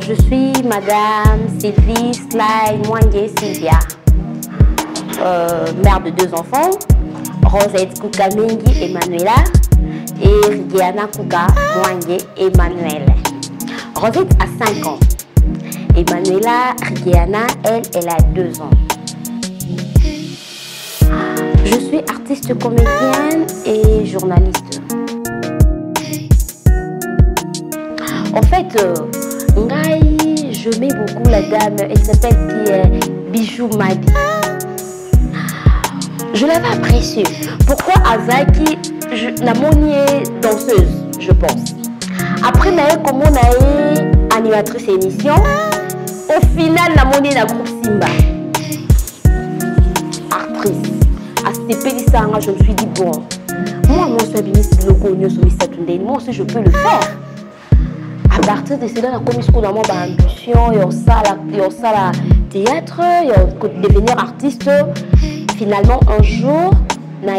je suis Madame Sylvie Sly Mwangé Sylvia, mère de 2 enfants, Rosette Kuka Mengi Emmanuela et Rigiana Kuka Mwangé Emmanuel. Rosette a 5 ans. Emmanuela Rigiana, elle a 2 ans. Je suis artiste comédienne et journaliste. En fait, je mets beaucoup la dame, elle s'appelle Bijou Madi. Je l'avais appréciée. Pourquoi Azaki, la monier danseuse, je pense. Après, comme on a animatrice émission, au final, la monnaie la groupe Simba. Actrice. À CP, je me suis dit, bon, moi aussi, je peux le faire. À partir de cela, on a comme ambition, il y a la théâtre, il y a devenir artiste. Finalement, un jour, il y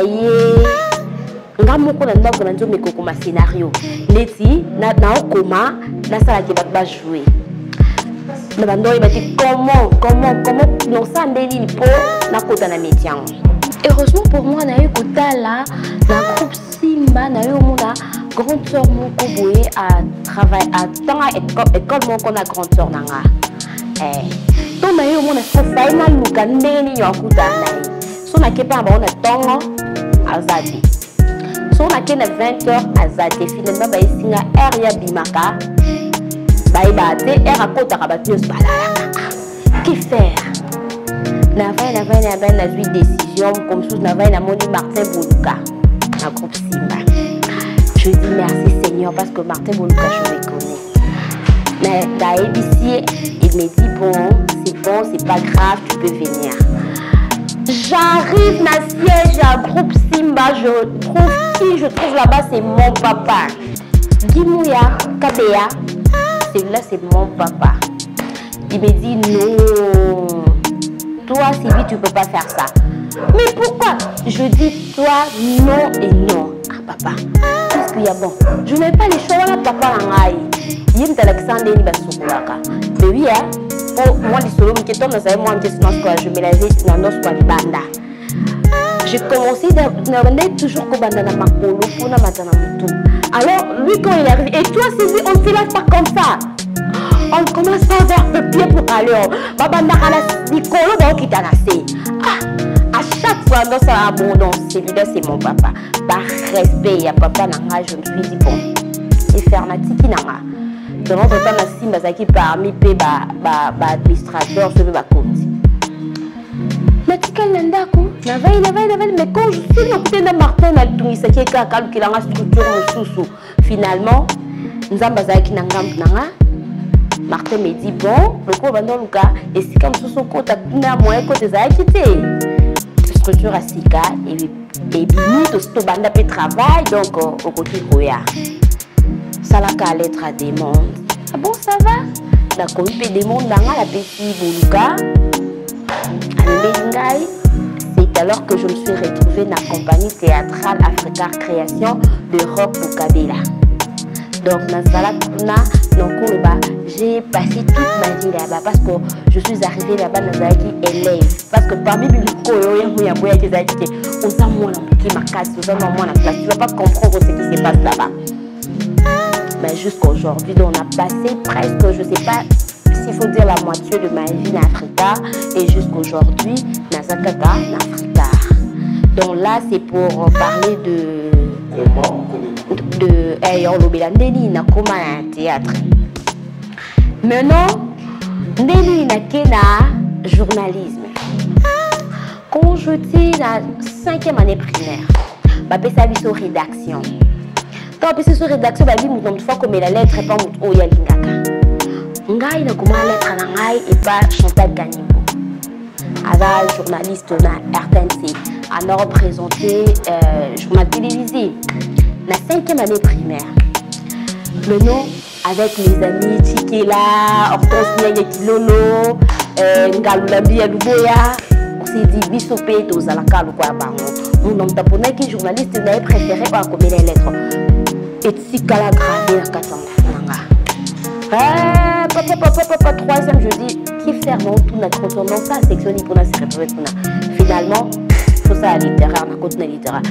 a un scénario. Leti, na koma, na sala qui va jouer. Comment lancer un délit pour na kota na métier. Heureusement pour moi, na eu kota là, na groupe Simba, na eu mon grande sœur mon koboé à travailler à temps à école mon qu'on a grande sœur nanga. Donc na eu mon faille na luka ndeni yo kota na. So na kepa ba on a temps azadi. So na kena 20h azadi finalement ba isinga air ya bimaka. Ba ibate air a kota ka ba pios balala. Que faire? La décision comme ça, la moni Martin Boluka, un groupe Simba. Je dis merci Seigneur parce que Martin Boluka, je le connais. Mais d'ABC, il me dit bon, c'est pas grave, tu peux venir. J'arrive dans le siège à groupe Simba, je trouve là-bas, c'est mon papa. Gimouya, Kabea, celui-là, c'est mon papa. Il me dit non. Toi, Sylvie, tu ne peux pas faire ça. Mais pourquoi? Je dis toi, non et non. Ah, papa, qu'est-ce qu'il y a bon? Je n'ai pas les choix, là, papa, il y a Alexandre, il va se mais oui, pour moi, les solos, je me lavais dans nos banda. J'ai commencé à toujours comme banda na makolo pour na matana mutu. Alors, lui, quand il arrive, et toi, Sylvie, on ne te lave pas comme ça. On commence à faire le pied pour aller. À chaque fois, dans sa abondance, celui-là, c'est mon papa. Par respect, il y a papa, je me suis dit, bon, et faire ma tiki nanga. De temps en temps, je me suis dit, parmi les administrateurs, je vais me compter. Mais quand je suis dans Martin, finalement, nous avons Martin me dit bon, le coup va dans le cas et si comme ça son côté na moyen côté ça quitté. Structure à Sika et bini to sto banda pe travail donc au côté koya. Ça la ka lettre à demande. Ah bon ça va? La comité demande dans la petite boluka. C'est alors que je me suis retrouvée dans la compagnie théâtrale Africa Création de Rock Bukabela. Donc dans j'ai passé toute ma vie là-bas parce que je suis arrivée là-bas dans un élève. Parce que parmi les tu ne vas pas comprendre ce qui se passe là-bas. Mais jusqu'à aujourd'hui, on a passé presque, je ne sais pas s'il faut dire la moitié de ma vie en Africa et jusqu'aujourd'hui, dans Africa. Donc là, c'est pour parler de théâtre. Maintenant, Ndeli Nakena journalisme. Quand j'étais dans la 5e année primaire, je suis allée sur rédaction. Quand je suis sur rédaction, je me suis dit que la lettre n'est pas mon Oyalingaka. Ngai na kuma lettre na ngai et pas Chantal Kanimbo. Avec journaliste na RTNC, on a représenté journal télévisé. La 5e année primaire. Maintenant, avec mes amis Chikela, Hortense Niaye Kilolo, Ngalulambi Aluboya, on s'est dit Bissopé, Tozalaka, Lukwaba. Mon homme taponais qui est journaliste n'avait préféré pas comme les lettres. Et Tsikala gravé à Katanga. troisième, je dis, qui faire non, tout notre retour dans ça, section pour la série. Finalement, il faut ça à littéraire, on a continué littéraire.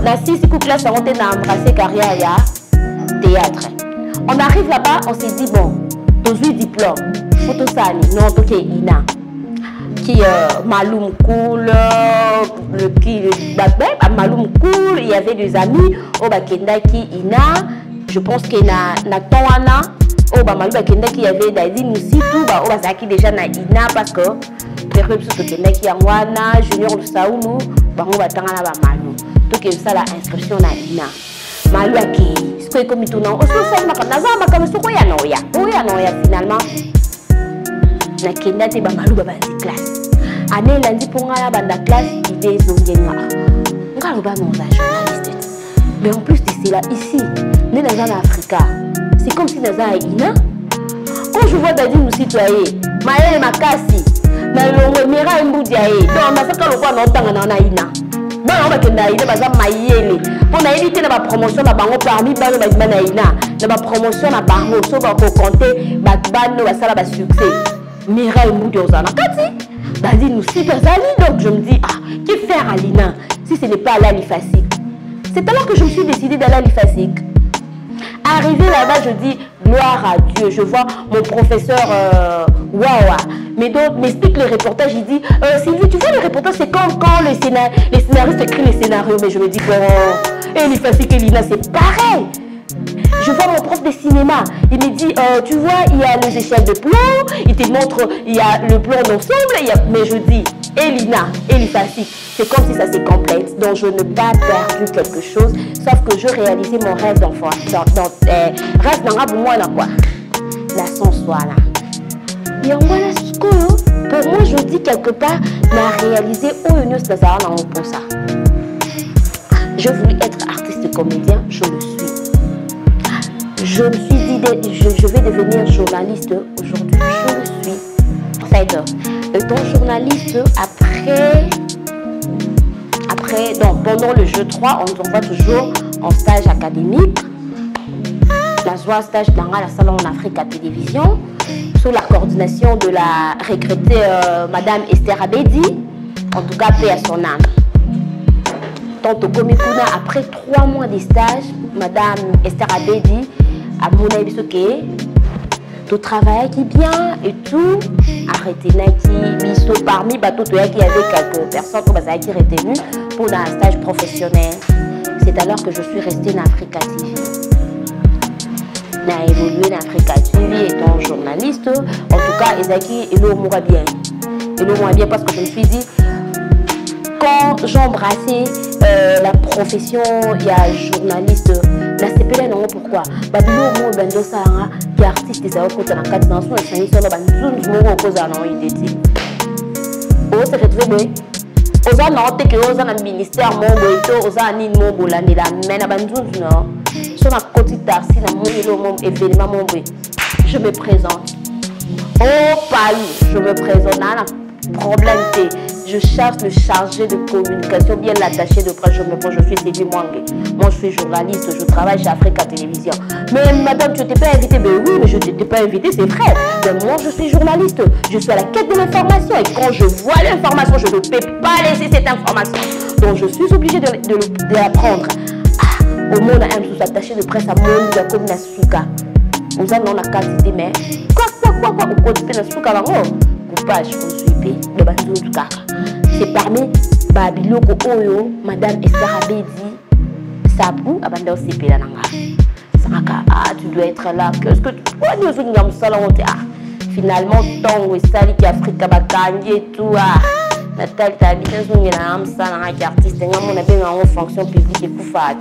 La 6 classe, on a embrassé carrière, il y a théâtre. On arrive là-bas, on s'est dit, bon, 18 diplômes, photo sani, non, ok, Ina. Qui Maloum Cool, Maloum Cool, il y avait des amis, au Bakenda qui Ina, je pense qu'il y a Natoana, au Bakenda qui y avait Dadi Moussitou, au Bazaki déjà na Ina parce que période sur Kenda qui Wana, Junior Saoulou, Bango Batangana Malou. Donc ça la inscription na Ina. Malou qui, ce que comme tout non, aussi ça m'a comme Nazama comme ce qu'on y a noya, finalement. Na Kenda te Malou Baba classe. Année lundi pour la bande classe, il est zongenga. On va pas mon journaliste. Mais en plus de cela, ici, nous sommes en Afrique. C'est comme si nous sommes à Ina. Quand je vois Dadi nous citoyer, Maël Makasi, Nalongo Mira Mboudiaye, donc ma saka le quoi n'entend en Ina. Bon, on va que Naïna baza Maïele. On a évité la promotion na bango parmi bano Naïna. La promotion na bango, so ba ko compter ba bano ba sala ba succès. Mira Mboudiaye Kati. Dadi nous cite donc je me dis, ah, que faire à l'INA si ce n'est pas à l'Alifasik? C'est alors que je me suis décidée d'aller à l'Alifasik. Arrivé là-bas, je dis, gloire à Dieu. Je vois mon professeur Wawa. Mais donc, m'explique le reportage, il dit, Sylvie, tu vois le reportage, c'est comme quand les scénaristes écrivent les scénarios. Mais je me dis, bon, et l'Alifasik et l'INA, c'est pareil. Je vois mon prof de cinéma, il me dit, tu vois, il y a les échelles de plomb, il te montre, il y a le plomb d'ensemble, mais je dis, Elina, Elifasik, c'est comme si ça se complète, donc je n'ai pas perdu quelque chose, sauf que je réalisais mon rêve d'enfant, rêve d'un moi là quoi, la sensuelle là. Et en voilà ce que, pour moi je dis quelque part, la réaliser au union de ça pour ça. Je voulais être artiste comédien, je le suis. Je me suis dit, je vais devenir journaliste aujourd'hui, je le suis. Étant journaliste, donc pendant le jeu 3, on envoie toujours en stage académique. La joie stage dans la salon en Afrique à télévision, sous la coordination de la regrettée Madame Esther Abedi, en tout cas paix à son âme. Tant au Komikuna, après 3 mois de stage, Madame Esther Abedi à mon avis, tout travail qui bien et tout, arrêté qui parmi bateau qui avait quelques personnes qui étaient retenues pour un stage professionnel. C'est alors que je suis restée dans Africa TV. J'ai évolué dans Africa TV étant journaliste. En tout cas, Ezaki et l'eau mourra bien. Et l'eau mourra bien parce que je me suis dit, quand j'embrassais la profession, il y a journaliste. La CPL non pourquoi babilo mo bando sanga qui artiste des autres dans le cadre dans son enseignant sur le banzun mo cause non idée o se retrouver aux anote que aux an ministère mon boito aux anin mon bolani la mena banzun non sur la côté tarsi na mon événement mon boy je me présente oh Palu je me présente là problème T je cherche le chargé de communication bien l'attaché de presse. Je suis Sylvie Mwangue. Moi, je suis journaliste, je travaille chez Africa Télévision. Mais madame, tu t'es pas invitée. Mais oui, mais je ne t'ai pas invitée, c'est vrai. Mais moi, je suis journaliste. Je suis à la quête de l'information. Et quand je vois l'information, je ne peux pas laisser cette information. Donc, je suis obligée de la prendre. Ah, au monde, on a attaché de presse à monde de la commune Suka. Nous avons la quantité, mais quoi, au côté de la Suka, coupage, on suit, de Banzou du Kaka. C'est parmi Babiloko Oyo, Madame Esther Abedi, Sabou, Abanda Osipé la Nanga. Saraka, ah, tu dois être là. Qu'est-ce que tu vois, nous sommes salon. Finalement, tant que ça, qui Africa Bakandi et tout, ah, Nathalie, tu habites dans une artiste, on a bien en fonction publique et pour faire.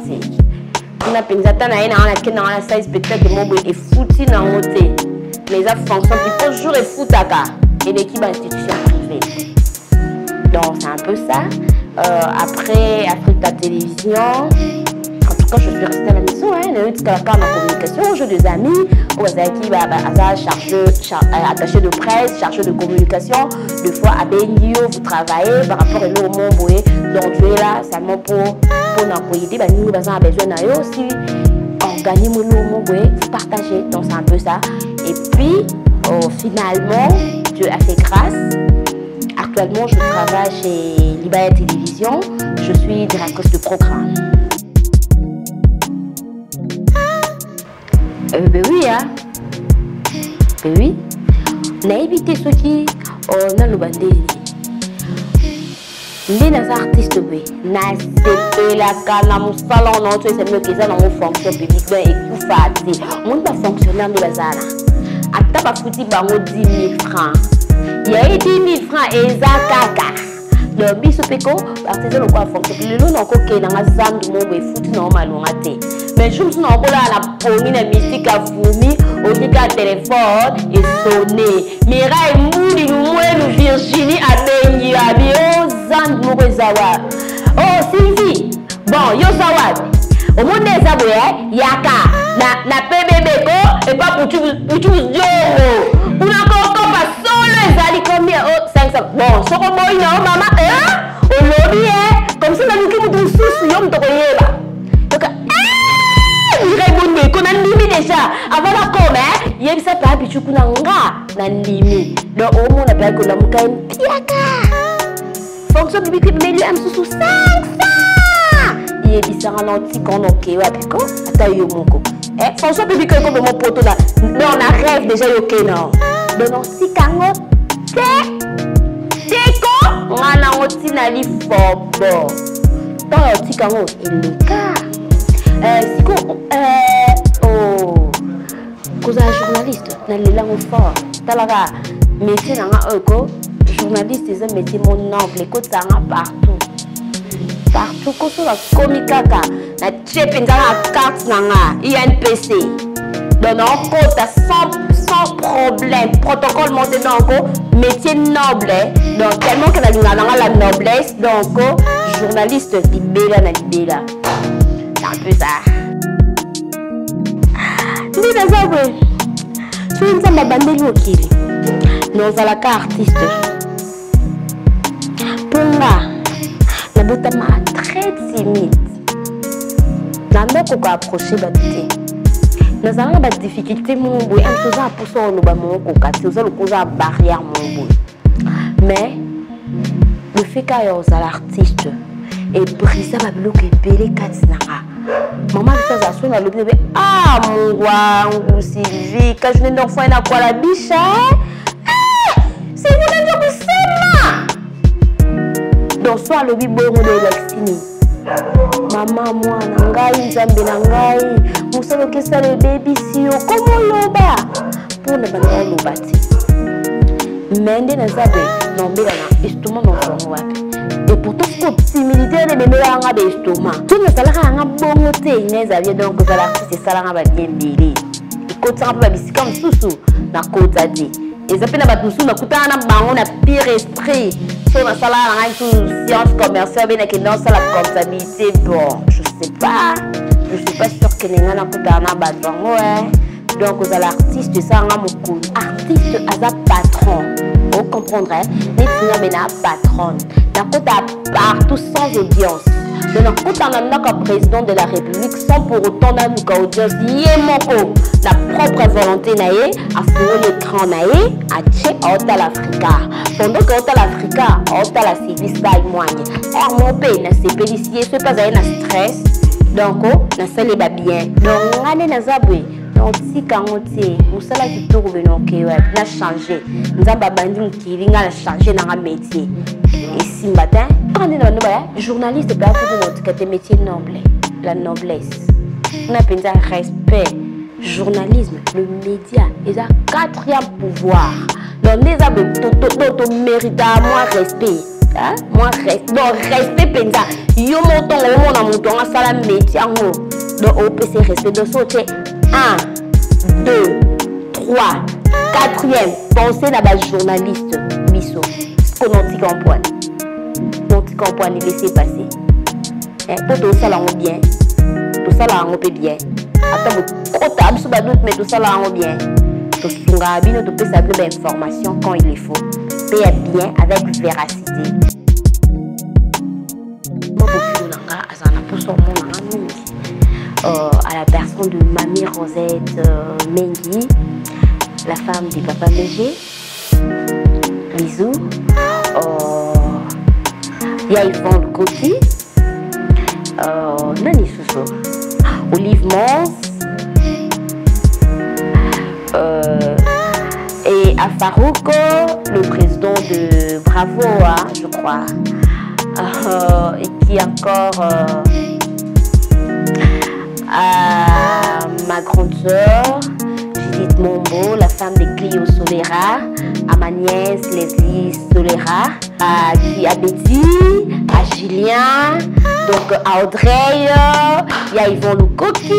On a pensé à la salle spectacle et foutu dans le hôtel. Les fonctions qui font toujours et foutu et l'équipe institution privée. Donc c'est un peu ça. Après Africa Télévision, en tout cas je suis restée à la maison. J'ai eu la communication, j'ai des amis, attaché de presse, chargé de communication. Deux fois à Bendio, vous travaillez par rapport au monde. Donc je suis là seulement pour nous aider. Nous avons besoin aussi organiser mon monde, partager. Donc c'est un peu ça. Et puis, finalement, Dieu a fait grâce. Actuellement, je travaille chez Libaya Télévision. Je suis directrice de programme. Ben oui, hein. Ben oui. On a évité ceux qui ont le bandé. Les artistes, oui. Na CP, la cana, mon salon, non, tu sais, c'est mieux que ça dans mon fonction publique. Ben, écoute, fatigué. On va fonctionner dans les bazars. À ta foutu, bango 10 000 francs. Il y a 10 000 francs et ça caca. Donc, biso peko, artisan ou quoi fonctionner. Le nom encore qui est dans la zone du monde, foutu normal, on a été. Mais je me suis encore là à la pomme, la mystique à fourmi, au téléphone et sonné. Mirai mouli, nous Virginie à Bengi, à Bio, Zand Mourezawa. Oh, Sylvie, bon, yo Zawad. Au monde des aboués, yaka, na PBB ko, et pas pour tout Dieu. On a encore pas solo, les ali combien? Oh, 500. Bon, ce qu'on boit, non, maman, hein? Au lobby, hein? Comme ça, nous qui nous sous, yom to koyeba. Donc, qu'on a limé déjà avant la com, hein? Il y a ça pas habitué qu'on a limé. Donc au moins on a pas qu'on a mukain piaka. Fonction publique mais lui aime sous 500. Il y a dit ça en anti qu'on ok ouais puis quoi? Attends yo moko. Eh fonction publique comme mon poteau là. Mais on a rêve déjà ok non. Donc non si kango c'est quoi? On a anti nali fobo. Tant anti kango il est cas. Si cause journaliste, dans les langues fortes, talaga métier dans un journaliste c'est un métier mon noble, écoute ça partout, partout que ce soit comicaka, na chip dans la carte nanga, INPC, donc on compte sans problème, protocole monté donc métier noble, donc tellement que la noblesse, donc journaliste libéra na libéra. Un peu ça. Dis d'abord, tu es une bandée locale. Nous allons la artiste. Pour moi, la beauté très timide. Nous allons approcher la beauté. Nous avons des difficultés, mon boy. Nous allons pousser au bas nous allons poser une barrière, mon boy. Mais le fait qu'il y a des artistes et briser la bloquer belé katinara. Maman ça ça sonne le bébé ah mon roi Sylvie quand je n'ai d'enfant na quoi la biche c'est vous le dire que c'est donc soit le bibo de l'extini maman moi nangai nzambe nangai musalo que ça le baby si yo comment loba pour ne pas loba ti mende na zabe non bela na instrument non son wapi. Et pourtant, cette similité de mes meilleurs d'estomac. Tout le salaire a un bon côté, mais ça vient donc que l'artiste salaire va bien bilé. Et quand ça va bien comme sous na côte à dit. Et ça fait na batusu na kuta na bango na pire esprit. Sur la salaire a une science commerciale bien que non ça la comptabilité bon. Je sais pas sûr que n'enga na kuta na bango ouais. Donc aux l'artiste ça a mon coup. Artiste as un patron. Vous comprendrez, les filles ont patronne. D'un partout sans audience. De notre côté, on a un président de la République sans pour autant d'avoir une audience. Yémoko, la propre volonté naïe, à faire l'écran naïe, à tché à Otal Africa. Pendant que Otal Africa, Otal la service là, il moigne. Mon pays, n'a c'est pélicier, ce pas un stress. Donc, n'a ça les bien. Donc, on a des nazaboués. Donc, si quand on dit, vous savez qui tout revenu au Québec, on a changé. Nous avons abandonné qui a changé dans un métier. Et si matin, quand on est dans le journaliste, c'est pas notre métier noble, la noblesse. On a pensé à respect, journalisme, le média, ils ont quatrième pouvoir. Donc, nous avons mérité à moi respect. Moi respect, donc respect pensa. Yo monton, on a monton, on a fait la métier. Donc, on peut se respect de sauter. 1, 2, 3, 4e, pensez à la journaliste, Misso. Ce qu'on a dit qu'on pointe. On dit qu'on pointe, laissez passer. Pour tout ça, là, on bien. Tout ça, là, on peut bien. Attends, trop tard, sous doute, mais tout ça, là, on bien. Tout ce qu'on a bien, on peut savoir l'information quand il est faux. Paye bien, avec véracité. Moi, pour son à la personne de Mamie Rosette Mengi. la femme du papa Léger, Bisous, il y a Yvonne Coty, Nani Sousso, Olive Mons, et à Farouko, le président de Bravo, hein, je crois. Et qui encore à ma grande soeur, Judith Mombo, la femme de Clio Solera, à ma nièce Leslie Solera, à Betty, à Julien, donc à Audrey, il y a Yvonne Lukoki,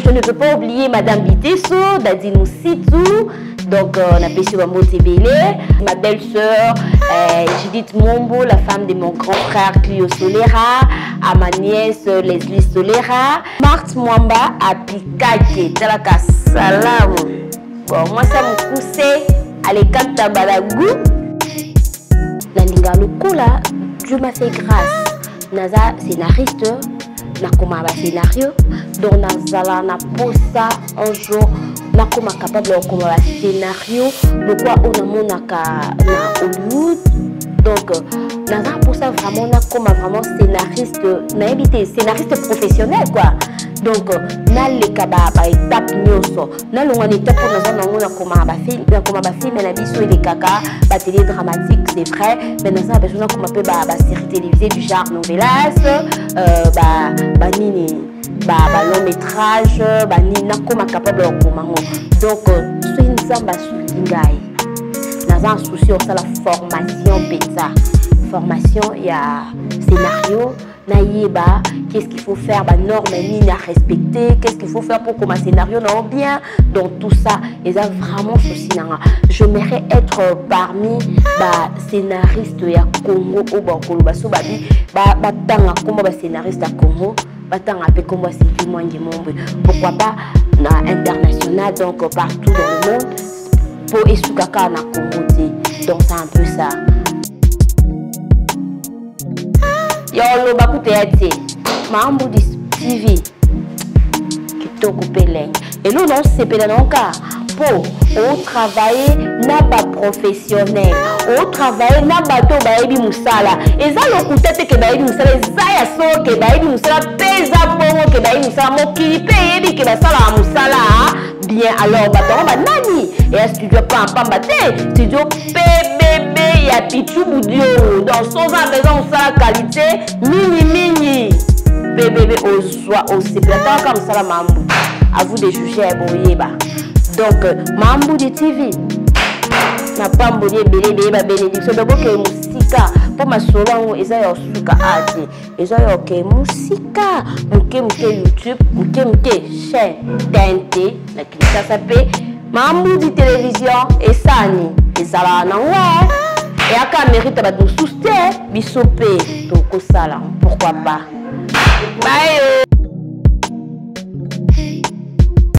je ne peux pas oublier Madame Bitesso, Dadinou Sitou, donc on a Pessi Wamotebele, ma belle-sœur Judith Mombo, la femme de mon grand frère Clio Solera, à ma nièce Leslie Solera, Marthe Mwamba à Pikake, Talaka Salam. Bon, moi ça me poussait à l'écart Tabalagou. Nalinga Lukola, Dieu m'a fait grâce. Naza scénariste, na koma ba scénario, donc Nazala na posa un jour. Na koma capable de comme un scénario de quoi on a mon na Hollywood, donc naza pour ça vraiment na comme vraiment scénariste na évité scénariste professionnel quoi, donc na le kaba ba étape nyoso na longa étape pour naza na koma ba film na biso et les kaka ba télé dramatique c'est vrai, mais naza besoin comme peu ba série télévisée du genre novelas ba nini long métrage, nina comme capable de comment. Donc, c'est une zamba soulingaï. Dans un souci, on a la formation bêta. Formation, il y a scénario, naïba, qu'est-ce qu'il faut faire, normes et à respecter, qu'est-ce qu'il faut faire pour que ma scénario non bien. Donc, tout ça, ils ont vraiment souci. J'aimerais être parmi scénaristes à Congo au Bankolo, scénariste à Congo. Pourquoi pas international, donc partout dans le monde pour Esukaka na Congo, donc c'est un peu ça. Yo lo bakute Mambo TV qui t'a coupé l'aigle et nous non c'est pas dans cas pour au travailler n'a pas professionnel au travail n'a pas to baebi musala et ça le coûte que baebi musala ça ya so que baebi musala pesa bongo que baebi musala mokili payebi que basala musala bien alors bato ba nani et studio pas pambate studio PBB ya pichu budio dans son besoin ça qualité mini PBB au soir au séplateur comme ça la Mambo à vous de juger boyeba. Donc, Mambo de TV, na pambo de belé ba bénédiction donc que musika pour ma solo eza yo suka ati eza yo ke musika muke YouTube muke chaîne TNT na kisa sape Mambo de télévision et sani ezala na ouais et aka mérite ba nous souster bisope to ko sala pourquoi pas bye.